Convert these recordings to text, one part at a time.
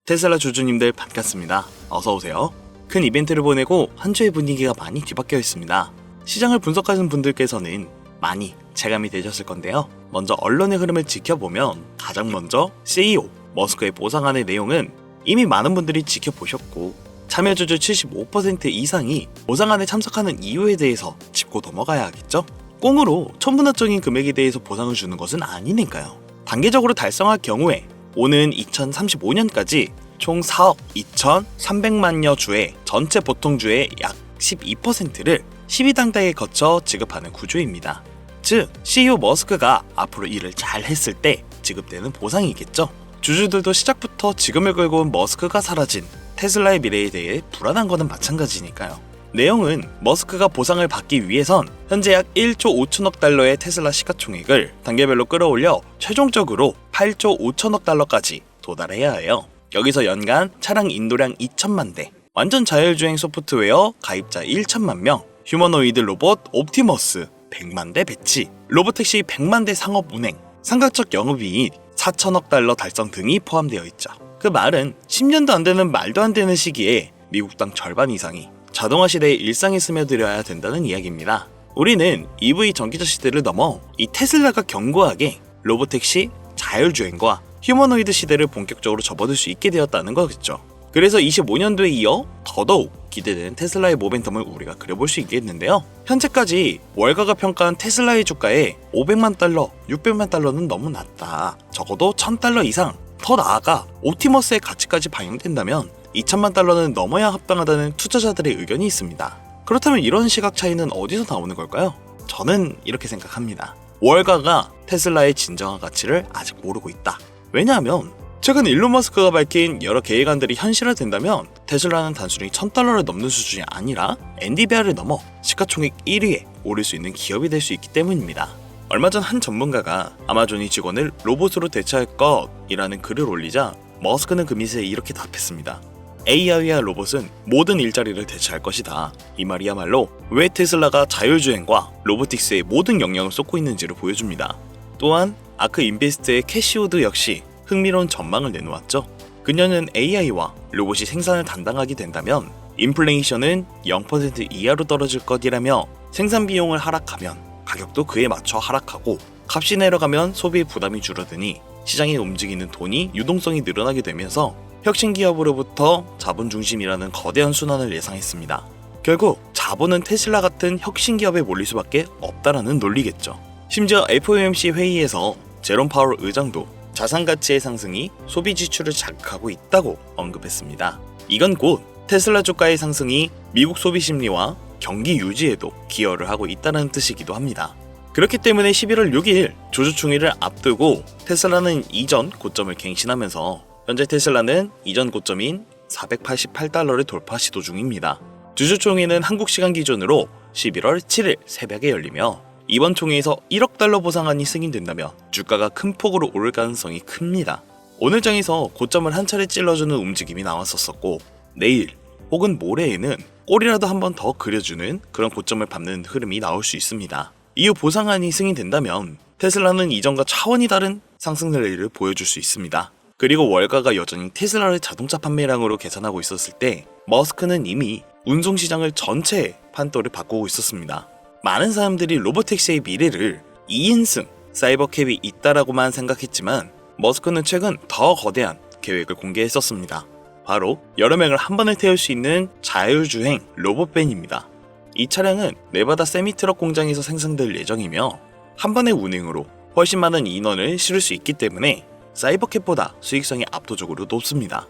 테슬라 주주님들 반갑습니다. 어서오세요. 큰 이벤트를 보내고 한 주의 분위기가 많이 뒤바뀌어 있습니다. 시장을 분석하는 분들께서는 많이 체감이 되셨을 건데요. 먼저 언론의 흐름을 지켜보면 가장 먼저 CEO 머스크의 보상안의 내용은 이미 많은 분들이 지켜보셨고 참여주주 75% 이상이 보상안에 참석하는 이유에 대해서 짚고 넘어가야 하겠죠? 꽁으로 천문학적인 금액에 대해서 보상을 주는 것은 아니니까요. 단계적으로 달성할 경우에 오는 2035년까지 총 4억 2,300만여 주의 전체 보통주의 약 12%를 12단계에 거쳐 지급하는 구조입니다. 즉, CEO 머스크가 앞으로 일을 잘 했을 때 지급되는 보상이겠죠. 주주들도 시작부터 지금을 끌고 온 머스크가 사라진 테슬라의 미래에 대해 불안한 것은 마찬가지니까요. 내용은 머스크가 보상을 받기 위해선 현재 약 1조 5천억 달러의 테슬라 시가총액을 단계별로 끌어올려 최종적으로 8조 5천억 달러까지 도달해야 해요. 여기서 연간 차량 인도량 2천만 대, 완전 자율주행 소프트웨어 가입자 1천만 명, 휴머노이드 로봇 옵티머스 100만 대 배치, 로보택시 100만 대 상업 운행, 상가적 영업이익 4천억 달러 달성 등이 포함되어 있죠. 그 말은 10년도 안 되는 말도 안 되는 시기에 미국 땅 절반 이상이 자동화 시대의 일상에 스며들어야 된다는 이야기입니다. 우리는 EV 전기차 시대를 넘어 이 테슬라가 견고하게 로보택시, 자율주행과 휴머노이드 시대를 본격적으로 접어들 수 있게 되었다는 거겠죠. 그래서 25년도에 이어 더더욱 기대되는 테슬라의 모멘텀을 우리가 그려볼 수 있겠는데요. 현재까지 월가가 평가한 테슬라의 주가에 500만 달러, 600만 달러는 너무 낮다. 적어도 1000달러 이상, 더 나아가 옵티머스의 가치까지 반영된다면 2천만 달러는 넘어야 합당하다는 투자자들의 의견이 있습니다. 그렇다면 이런 시각 차이는 어디서 나오는 걸까요? 저는 이렇게 생각합니다. 월가가 테슬라의 진정한 가치를 아직 모르고 있다. 왜냐하면 최근 일론 머스크가 밝힌 여러 계획안들이 현실화된다면 테슬라는 단순히 1000달러를 넘는 수준이 아니라 엔비디아를 넘어 시가총액 1위에 오를 수 있는 기업이 될 수 있기 때문입니다. 얼마 전 한 전문가가 아마존이 직원을 로봇으로 대체할 것이라는 글을 올리자 머스크는 그 미세에 이렇게 답했습니다. AI와 로봇은 모든 일자리를 대체할 것이다. 이 말이야말로 왜 테슬라가 자율주행과 로보틱스에 모든 영향을 쏟고 있는지를 보여줍니다. 또한 아크 인베스트의 캐시 우드 역시 흥미로운 전망을 내놓았죠. 그녀는 AI와 로봇이 생산을 담당하게 된다면 인플레이션은 0% 이하로 떨어질 것이라며 생산 비용을 하락하면 가격도 그에 맞춰 하락하고 값이 내려가면 소비 부담이 줄어드니 시장에 움직이는 돈이 유동성이 늘어나게 되면서 혁신 기업으로부터 자본 중심이라는 거대한 순환을 예상했습니다. 결국 자본은 테슬라 같은 혁신 기업에 몰릴 수밖에 없다라는 논리겠죠. 심지어 FOMC 회의에서 제롬 파월 의장도 자산 가치의 상승이 소비 지출을 자극하고 있다고 언급했습니다. 이건 곧 테슬라 주가의 상승이 미국 소비 심리와 경기 유지에도 기여를 하고 있다는 뜻이기도 합니다. 그렇기 때문에 11월 6일 주주총회를 앞두고 테슬라는 이전 고점을 갱신하면서 현재 테슬라는 이전 고점인 488달러를 돌파 시도 중입니다. 주주총회는 한국 시간 기준으로 11월 7일 새벽에 열리며 이번 총회에서 1억 달러 보상안이 승인된다면 주가가 큰 폭으로 오를 가능성이 큽니다. 오늘 장에서 고점을 한 차례 찔러주는 움직임이 나왔었고 내일 혹은 모레에는 꼬리라도 한 번 더 그려주는 그런 고점을 밟는 흐름이 나올 수 있습니다. 이후 보상안이 승인된다면 테슬라는 이전과 차원이 다른 상승 랠리를 보여줄 수 있습니다. 그리고 월가가 여전히 테슬라를 자동차 판매량으로 계산하고 있었을 때 머스크는 이미 운송시장을 전체의 판도를 바꾸고 있었습니다. 많은 사람들이 로보택시의 미래를 2인승 사이버캡이 있다라고만 생각했지만 머스크는 최근 더 거대한 계획을 공개했었습니다. 바로 여러 명을 한 번에 태울 수 있는 자율주행 로봇밴입니다. 이 차량은 네바다 세미트럭 공장에서 생산될 예정이며 한 번의 운행으로 훨씬 많은 인원을 실을 수 있기 때문에 사이버캡보다 수익성이 압도적으로 높습니다.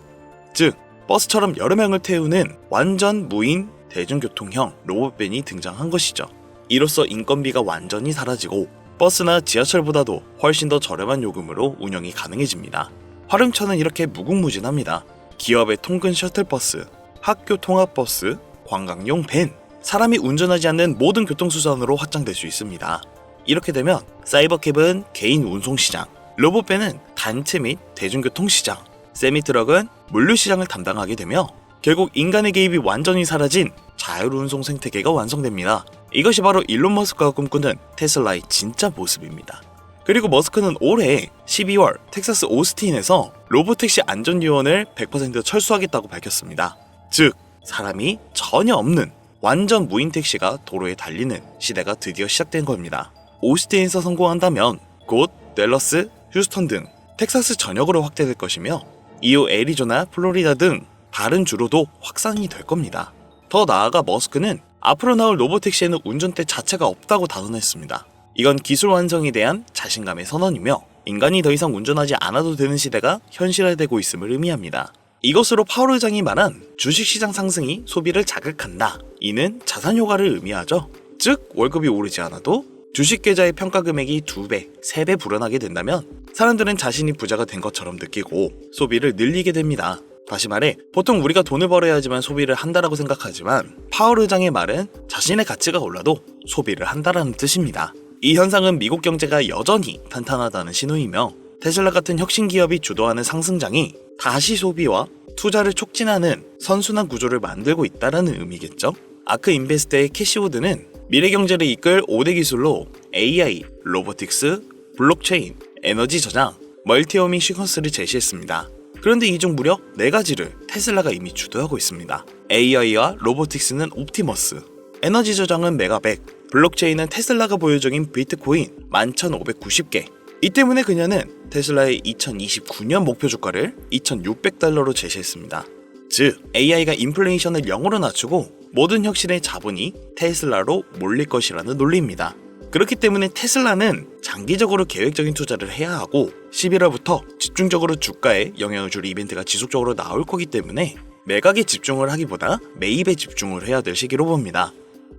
즉, 버스처럼 여러 명을 태우는 완전 무인 대중교통형 로봇밴이 등장한 것이죠. 이로써 인건비가 완전히 사라지고 버스나 지하철보다도 훨씬 더 저렴한 요금으로 운영이 가능해집니다. 활용처는 이렇게 무궁무진합니다. 기업의 통근 셔틀버스, 학교 통학버스, 관광용 밴, 사람이 운전하지 않는 모든 교통수단으로 확장될 수 있습니다. 이렇게 되면 사이버캡은 개인 운송시장, 로봇밴은 단체 및 대중교통시장, 세미트럭은 물류시장을 담당하게 되며 결국 인간의 개입이 완전히 사라진 자율운송 생태계가 완성됩니다. 이것이 바로 일론 머스크가 꿈꾸는 테슬라의 진짜 모습입니다. 그리고 머스크는 올해 12월 텍사스 오스틴에서 로보택시 안전요원을 100% 철수하겠다고 밝혔습니다. 즉, 사람이 전혀 없는 완전 무인 택시가 도로에 달리는 시대가 드디어 시작된 겁니다. 오스틴에서 성공한다면 곧 댈러스, 휴스턴 등 텍사스 전역으로 확대될 것이며 이후 애리조나, 플로리다 등 다른 주로도 확산이 될 겁니다. 더 나아가 머스크는 앞으로 나올 로보택시에는 운전대 자체가 없다고 단언했습니다. 이건 기술 완성에 대한 자신감의 선언이며 인간이 더 이상 운전하지 않아도 되는 시대가 현실화되고 있음을 의미합니다. 이것으로 파월 의장이 말한 주식시장 상승이 소비를 자극한다. 이는 자산 효과를 의미하죠. 즉, 월급이 오르지 않아도 주식 계좌의 평가 금액이 2배, 3배 불어나게 된다면 사람들은 자신이 부자가 된 것처럼 느끼고 소비를 늘리게 됩니다. 다시 말해, 보통 우리가 돈을 벌어야지만 소비를 한다라고 생각하지만 파월 의장의 말은 자신의 가치가 올라도 소비를 한다라는 뜻입니다. 이 현상은 미국 경제가 여전히 탄탄하다는 신호이며 테슬라 같은 혁신 기업이 주도하는 상승장이 다시 소비와 투자를 촉진하는 선순환 구조를 만들고 있다는 의미겠죠. 아크 인베스트의 캐시 우드는 미래 경제를 이끌 5대 기술로 AI, 로보틱스, 블록체인, 에너지 저장, 멀티어밍 시퀀스를 제시했습니다. 그런데 이 중 무려 4가지를 테슬라가 이미 주도하고 있습니다. AI와 로보틱스는 옵티머스, 에너지 저장은 메가백, 블록체인은 테슬라가 보유 중인 비트코인 11,590개. 이 때문에 그녀는 테슬라의 2029년 목표 주가를 2,600달러로 제시했습니다. 즉, AI가 인플레이션을 0으로 낮추고 모든 혁신의 자본이 테슬라로 몰릴 것이라는 논리입니다. 그렇기 때문에 테슬라는 장기적으로 계획적인 투자를 해야 하고 11월부터 집중적으로 주가에 영향을 줄 이벤트가 지속적으로 나올 거기 때문에 매각에 집중을 하기보다 매입에 집중을 해야 될 시기로 봅니다.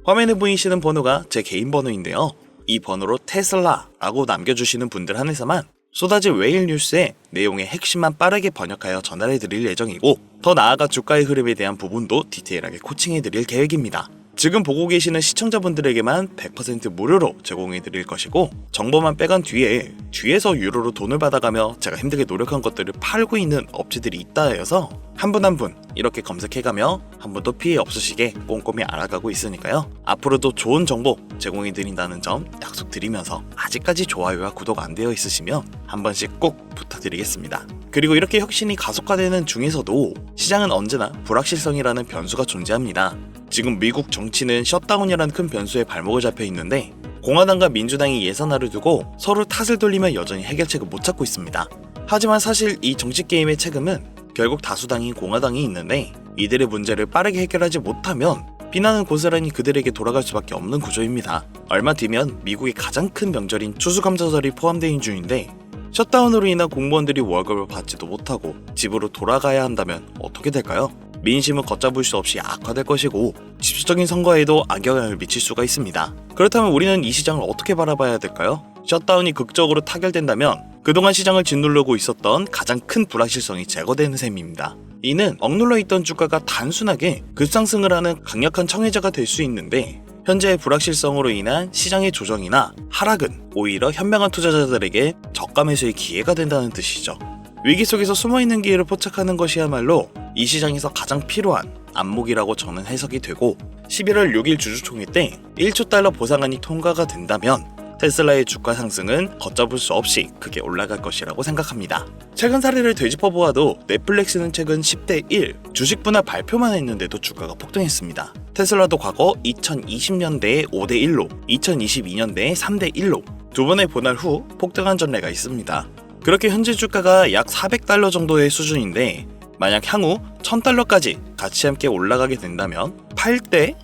화면에 보이시는 번호가 제 개인 번호인데요. 이 번호로 테슬라라고 남겨주시는 분들 한해서만 쏟아질 웨일 뉴스의 내용의 핵심만 빠르게 번역하여 전달해드릴 예정이고 더 나아가 주가의 흐름에 대한 부분도 디테일하게 코칭해드릴 계획입니다. 지금 보고 계시는 시청자분들에게만 100% 무료로 제공해드릴 것이고 정보만 빼간 뒤에서 유료로 돈을 받아가며 제가 힘들게 노력한 것들을 팔고 있는 업체들이 있다 해서 한 분 한 분 이렇게 검색해가며 한 번도 피해 없으시게 꼼꼼히 알아가고 있으니까요. 앞으로도 좋은 정보 제공해드린다는 점 약속드리면서 아직까지 좋아요와 구독 안 되어 있으시면 한 번씩 꼭 부탁드리겠습니다. 그리고 이렇게 혁신이 가속화되는 중에서도 시장은 언제나 불확실성이라는 변수가 존재합니다. 지금 미국 정치는 셧다운이라는 큰 변수에 발목을 잡혀 있는데 공화당과 민주당이 예산안을 두고 서로 탓을 돌리며 여전히 해결책을 못 찾고 있습니다. 하지만 사실 이 정치 게임의 책임은 결국 다수당인 공화당이 있는데 이들의 문제를 빠르게 해결하지 못하면 비난은 고스란히 그들에게 돌아갈 수밖에 없는 구조입니다. 얼마 뒤면 미국의 가장 큰 명절인 추수감사절이 포함되어 중인데 셧다운으로 인한 공무원들이 월급을 받지도 못하고 집으로 돌아가야 한다면 어떻게 될까요? 민심은 걷잡을 수 없이 악화될 것이고 직접적인 선거에도 악영향을 미칠 수가 있습니다. 그렇다면 우리는 이 시장을 어떻게 바라봐야 될까요? 셧다운이 극적으로 타결된다면 그동안 시장을 짓누르고 있었던 가장 큰 불확실성이 제거되는 셈입니다. 이는 억눌러 있던 주가가 단순하게 급상승을 하는 강력한 청해자가 될 수 있는데 현재의 불확실성으로 인한 시장의 조정이나 하락은 오히려 현명한 투자자들에게 저가 매수의 기회가 된다는 뜻이죠. 위기 속에서 숨어있는 기회를 포착하는 것이야말로 이 시장에서 가장 필요한 안목이라고 저는 해석이 되고 11월 6일 주주총회 때 1조 달러 보상안이 통과가 된다면 테슬라의 주가 상승은 걷잡을 수 없이 크게 올라갈 것이라고 생각합니다. 최근 사례를 되짚어보아도 넷플릭스는 최근 10대 1 주식 분할 발표만 했는데도 주가가 폭등했습니다. 테슬라도 과거 2020년대에 5대 1로 2022년대에 3대 1로 두 번의 분할 후 폭등한 전례가 있습니다. 그렇게 현재 주가가 약 400달러 정도의 수준인데 만약 향후 1000달러까지 같이 함께 올라가게 된다면 8대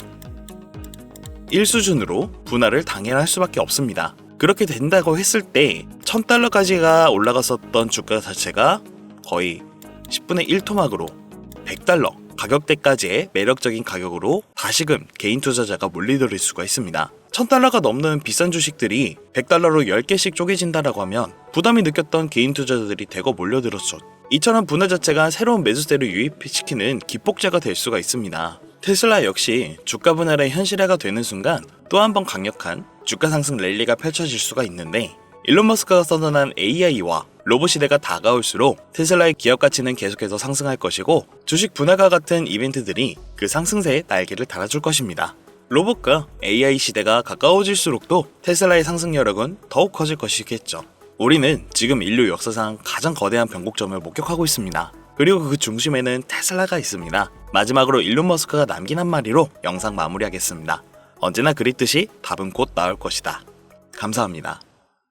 1 수준으로 분할을 당연할 수밖에 없습니다. 그렇게 된다고 했을 때 1000달러까지가 올라갔었던 주가 자체가 거의 10분의 1 토막으로 100달러 가격대까지의 매력적인 가격으로 다시금 개인 투자자가 몰리들을 수가 있습니다. 1000달러가 넘는 비싼 주식들이 100달러로 10개씩 쪼개진다라고 하면 부담이 느꼈던 개인 투자자들이 대거 몰려들었죠. 이처럼 분할 자체가 새로운 매수세를 유입시키는 기폭제가 될 수가 있습니다. 테슬라 역시 주가 분할의 현실화가 되는 순간 또 한 번 강력한 주가 상승 랠리가 펼쳐질 수가 있는데 일론 머스크가 선언한 AI와 로봇 시대가 다가올수록 테슬라의 기업 가치는 계속해서 상승할 것이고 주식 분할과 같은 이벤트들이 그 상승세에 날개를 달아줄 것입니다. 로봇과 AI 시대가 가까워질수록 또 테슬라의 상승 여력은 더욱 커질 것이겠죠. 우리는 지금 인류 역사상 가장 거대한 변곡점을 목격하고 있습니다. 그리고 그 중심에는 테슬라가 있습니다. 마지막으로 일론 머스크가 남긴 한마디로 영상 마무리하겠습니다. 언제나 그랬듯이 답은 곧 나올 것이다. 감사합니다.